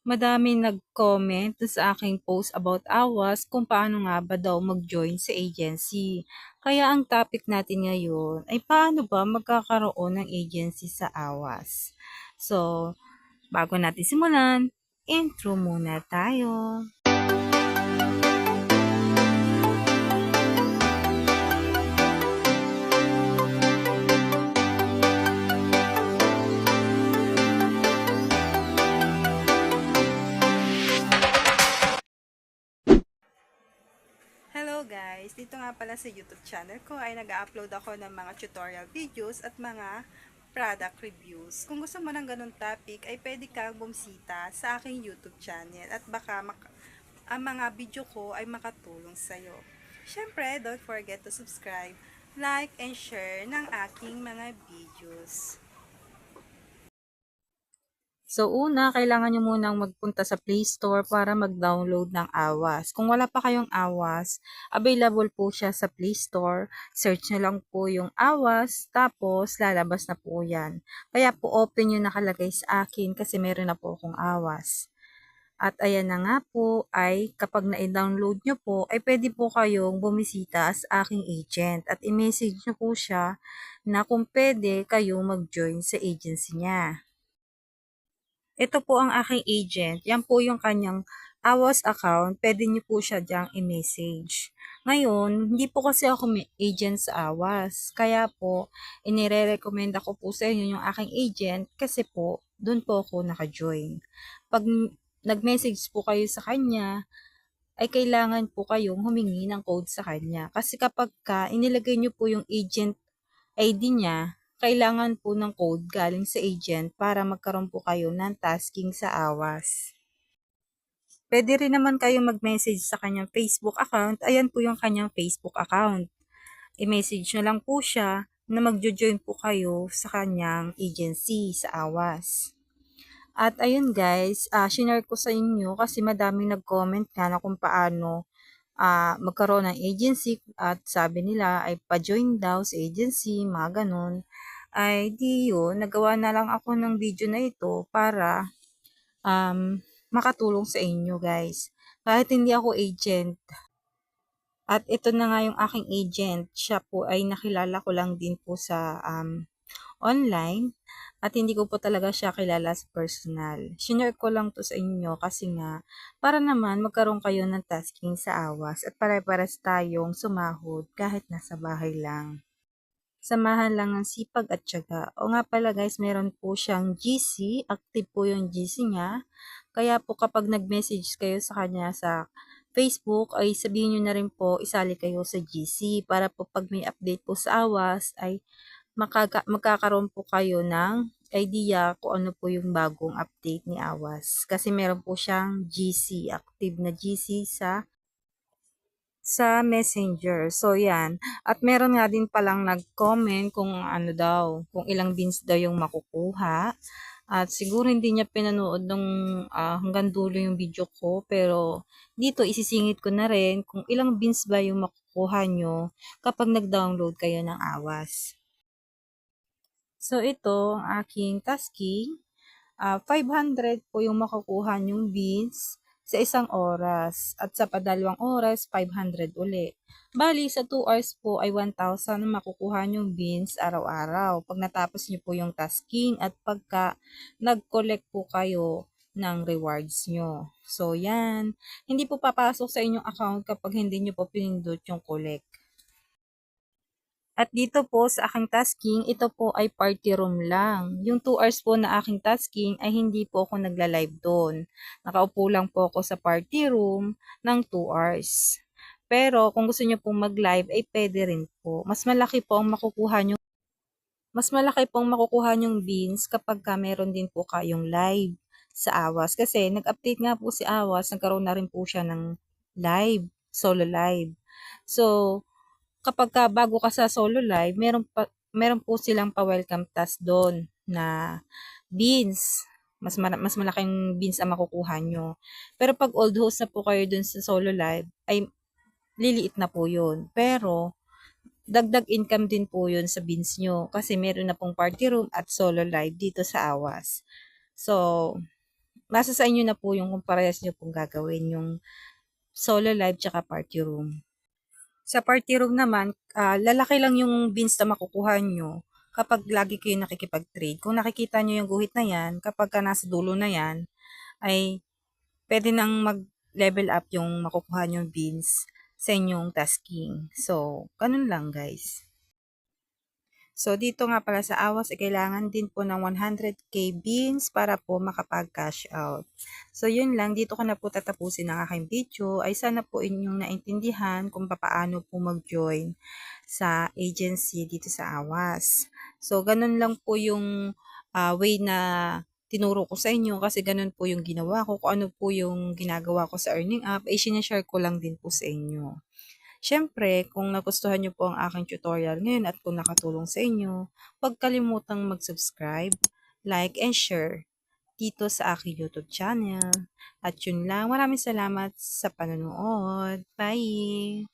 Madaming nag-comment dun sa aking post about AWAS kung paano nga ba daw mag-join sa agency. Kaya ang topic natin ngayon ay paano ba magkakaroon ng agency sa AWAS. So, bago natin simulan, intro muna tayo. Hello guys! Dito nga pala sa YouTube channel ko ay nag-upload ako ng mga tutorial videos at mga product reviews. Kung gusto mo ng ganun topic ay pwede kang bumisita sa aking YouTube channel at baka ang mga video ko ay makatulong sa'yo. Syempre, don't forget to subscribe, like, and share ng aking mga videos. So, una, kailangan nyo munang magpunta sa Play Store para mag-download ng AWAS. Kung wala pa kayong AWAS, available po siya sa Play Store. Search nyo lang po yung AWAS, tapos lalabas na po yan. Kaya po open yung nakalagay sa akin kasi meron na po akong AWAS. At ayan na nga po ay kapag na-download nyo po, ay pwede po kayong bumisita sa aking agent. At i-message nyo po siya na kung pwede kayong mag-join sa agency niya. Ito po ang aking agent. Yan po yung kanyang AWAS account. Pwede niyo po siya diyang i-message. Ngayon, hindi po kasi ako may agent sa AWAS. Kaya po, inire-recommend ako po sa inyo yung aking agent kasi po, doon po ako naka-join. Pag nag-message po kayo sa kanya, ay kailangan po kayong humingi ng code sa kanya. Kasi kapag inilagay niyo po yung agent ID niya, kailangan po ng code galing sa agent para magkaroon po kayo ng tasking sa AWAS. Pwede rin naman kayo mag-message sa kanyang Facebook account. Ayan po yung kanyang Facebook account. I-message nyo lang po siya na magjo-join po kayo sa kanyang agency sa AWAS. At ayun guys, shinare ko sa inyo kasi madaming nag-comment nga na kung paano magkaroon ng agency at sabi nila ay pa-join daw sa agency, mga ganun. Ay di yun, nagawa na lang ako ng video na ito para makatulong sa inyo guys. Kahit hindi ako agent. At ito na nga yung aking agent. Siya po ay nakilala ko lang din po sa online at hindi ko po talaga siya kilala sa personal. Shinare ko lang to sa inyo kasi nga para naman magkaroon kayo ng tasking sa AWAS at pare-pares tayong sumahod kahit nasa bahay lang. Samahan lang ng sipag at tiyaga. O nga pala guys, meron po siyang GC, active po yung GC niya. Kaya po kapag nag-message kayo sa kanya sa Facebook, ay sabihin nyo na rin po, isali kayo sa GC para po pag may update po sa AWAS ay magkakaroon po kayo ng idea kung ano po yung bagong update ni AWAS. Kasi meron po siyang GC, active na GC sa Messenger. So, yan. At meron nga din palang nag-comment kung ano daw, kung ilang beans daw yung makukuha. At siguro hindi niya pinanood ng hanggang dulo yung video ko. Pero dito isisingit ko na rin kung ilang beans ba yung makukuha nyo kapag nag-download kayo ng AWAS. So, ito ang aking tasking. 500 po yung makukuha nyong beans sa isang oras. At sa padalawang oras, 500 uli. Bali, sa 2 hours po ay 1,000 na makukuha nyong beans araw-araw. Pag natapos nyo po yung tasking at pagka nag-collect po kayo ng rewards nyo. So, yan. Hindi po papasok sa inyong account kapag hindi nyo po pinindot yung collect. At dito po sa aking tasking, ito po ay party room lang. Yung 2 hours po na aking tasking ay hindi po ako nagla-live doon. Nakaupo lang po ako sa party room ng 2 hours. Pero kung gusto niyo pong mag-live ay pwede rin po. Mas malaki pong makukuha niyong beans kapag meron din po kayong live sa AWAS. Kasi nag-update nga po si AWAS, nagkaroon na rin po siya ng live, solo live. So, kapag bago ka sa solo live, meron po silang pa-welcome task doon na beans. Mas malaking beans ang makukuha nyo. Pero pag old host na po kayo dun sa solo live, ay liliit na po yun. Pero, dagdag income din po yun sa beans nyo. Kasi meron na pong party room at solo live dito sa AWAS. So, nasa sa inyo na po yung kung parehas nyo pong gagawin yung solo live tsaka party room. Sa party room naman, lalaki lang yung beans na makukuha nyo kapag lagi kayo nakikipag-trade. Kung nakikita nyo yung guhit na yan, kapag ka nasa dulo na yan, ay pwede nang mag-level up yung makukuha nyong beans sa inyong tasking. So, ganun lang guys. So, dito nga pala sa AWAS, kailangan din po ng 100k beans para po makapag-cash out. So, yun lang. Dito ko na po tatapusin ang aking video. Ay sana po inyong naintindihan kung paano po mag-join sa agency dito sa AWAS. So, ganun lang po yung way na tinuro ko sa inyo kasi ganun po yung ginawa ko. Kung ano po yung ginagawa ko sa earning app, ay sinashare ko lang din po sa inyo. Siyempre, kung nagustuhan niyo po ang aking tutorial ngayon at kung nakatulong sa inyo, huwag kalimutang mag-subscribe, like, and share dito sa aking YouTube channel. At yun lang, maraming salamat sa panonood. Bye!